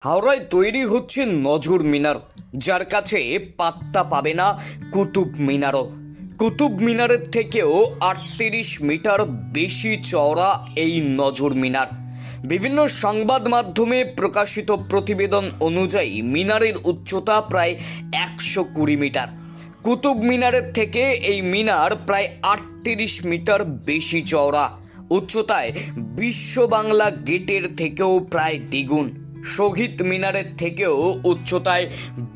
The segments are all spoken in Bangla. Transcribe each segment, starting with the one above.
হাওড়ায় তৈরি হচ্ছে নজর মিনার, যার কাছে পাত্তা পাবে না কুতুব মিনারও। কুতুব মিনারের থেকেও ৩৮ মিটার বেশি চওড়া এই নজর মিনার। বিভিন্ন সংবাদ মাধ্যমে প্রকাশিত প্রতিবেদন অনুযায়ী মিনারের উচ্চতা প্রায় ১২০ মিটার। কুতুব মিনারের থেকে এই মিনার প্রায় ৩৮ মিটার বেশি চওড়া। উচ্চতায় বিশ্ব বাংলা গেটের থেকেও প্রায় দ্বিগুণ, শহীদ মিনারের থেকেও উচ্চতায়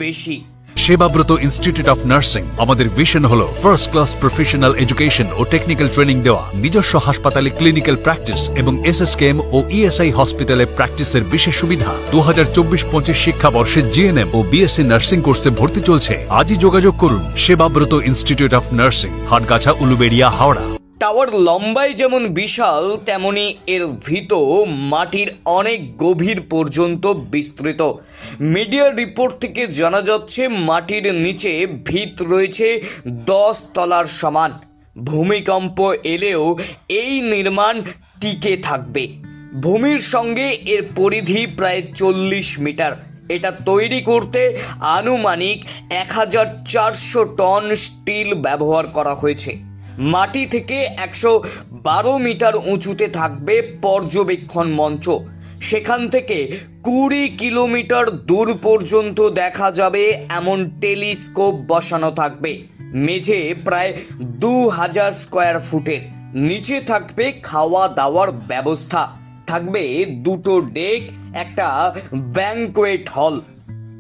বেশি। সেবাব্রত ইনস্টিটিউট অফ নার্সিং আমাদের ভিশন হলো ফার্স্ট ক্লাস প্রফেশনাল এডুকেশন ও টেকনিক্যাল ট্রেনিং দেওয়া, নিজস্ব হাসপাতালে ক্লিনিক্যাল প্র্যাকটিস এবং এসএসকেএম ও ইএসআই হসপিটালে প্র্যাকটিসের বিশেষ সুবিধা। ২০২৪-২৫ শিক্ষাবর্ষে জিএনএম ও বিএসসি নার্সিং কোর্সে ভর্তি চলছে। আজই যোগাযোগ করুন Sebabrata institute of nursing, Hatgachha, Uluberia, Howrah. Tower লম্বায় যেমন বিশাল, তেমনি এর ভিত মাটির অনেক গভীর পর্যন্ত বিস্তৃত। মিডিয়ার রিপোর্ট থেকে জানা যাচ্ছে মাটির নিচে ভিত রয়েছে ১০ তলার সমান। ভূমিকম্প এলেও এই নির্মাণ টিকে থাকবে। ভূমির সঙ্গে এর পরিধি প্রায় ৪০ মিটার। এটা তৈরি করতে আনুমানিক ১৪০০ টন স্টিল ব্যবহার করা হয়েছে। মাটি থেকে ১১২ মিটার উঁচুতে থাকবে পর্যবেক্ষণ মঞ্চ। সেখান থেকে ২০ কিলোমিটার দূর পর্যন্ত দেখা যাবে এমন টেলিস্কোপ বসানো থাকবে। মেঝে প্রায় ২০০০ স্কোয়ার ফুটের। নিচে থাকবে খাওয়া দাওয়ার ব্যবস্থা, থাকবে দুটো ডেক, একটা ব্যাংকোয়েট হল।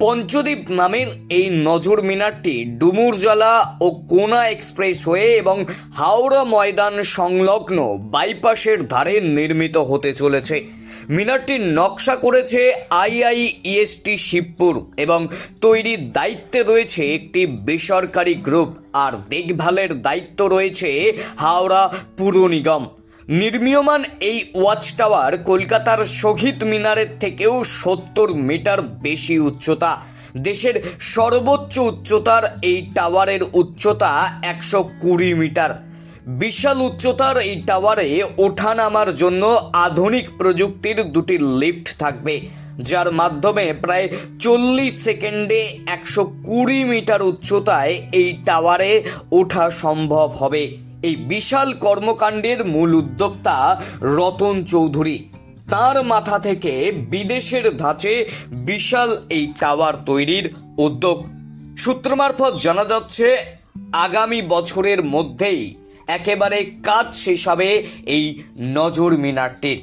পঞ্চদ্বীপ নামের এই নজর মিনারটি ডুমুরজলা ও কোনা এক্সপ্রেসওয়ে এবং হাওড়া ময়দান সংলগ্ন বাইপাসের ধারে নির্মিত হতে চলেছে। মিনারটির নকশা করেছে আইআইইএসটি শিবপুর এবং তৈরির দায়িত্বে রয়েছে একটি বেসরকারি গ্রুপ, আর দেখভালের দায়িত্ব রয়েছে হাওড়া পুর নিগম। নির্মীয়মান এই ওয়াচ টাওয়ার কলকাতার শহীদ মিনারের থেকেও ৭০ মিটার বেশি উচ্চতা। দেশের সর্বোচ্চ উচ্চতার এই টাওয়ারের উচ্চতা ১২০ মিটার। বিশাল উচ্চতার এই টাওয়ারে ওঠানামার জন্য আধুনিক প্রযুক্তির দুটি লিফট থাকবে, যার মাধ্যমে প্রায় ৪০ সেকেন্ডে ১২০ মিটার উচ্চতায় এই টাওয়ারে ওঠা সম্ভব হবে। এই বিশাল কর্মকাণ্ডের মূল উদ্যোক্তা রতন চৌধুরী। তার মাথা থেকে বিদেশের ধাঁচে বিশাল এই টাওয়ার তৈরির উদ্যোগ। সূত্র মারফত জানা যাচ্ছে আগামী বছরের মধ্যেই একেবারে কাজ শেষ হবে এই নজর মিনারটির।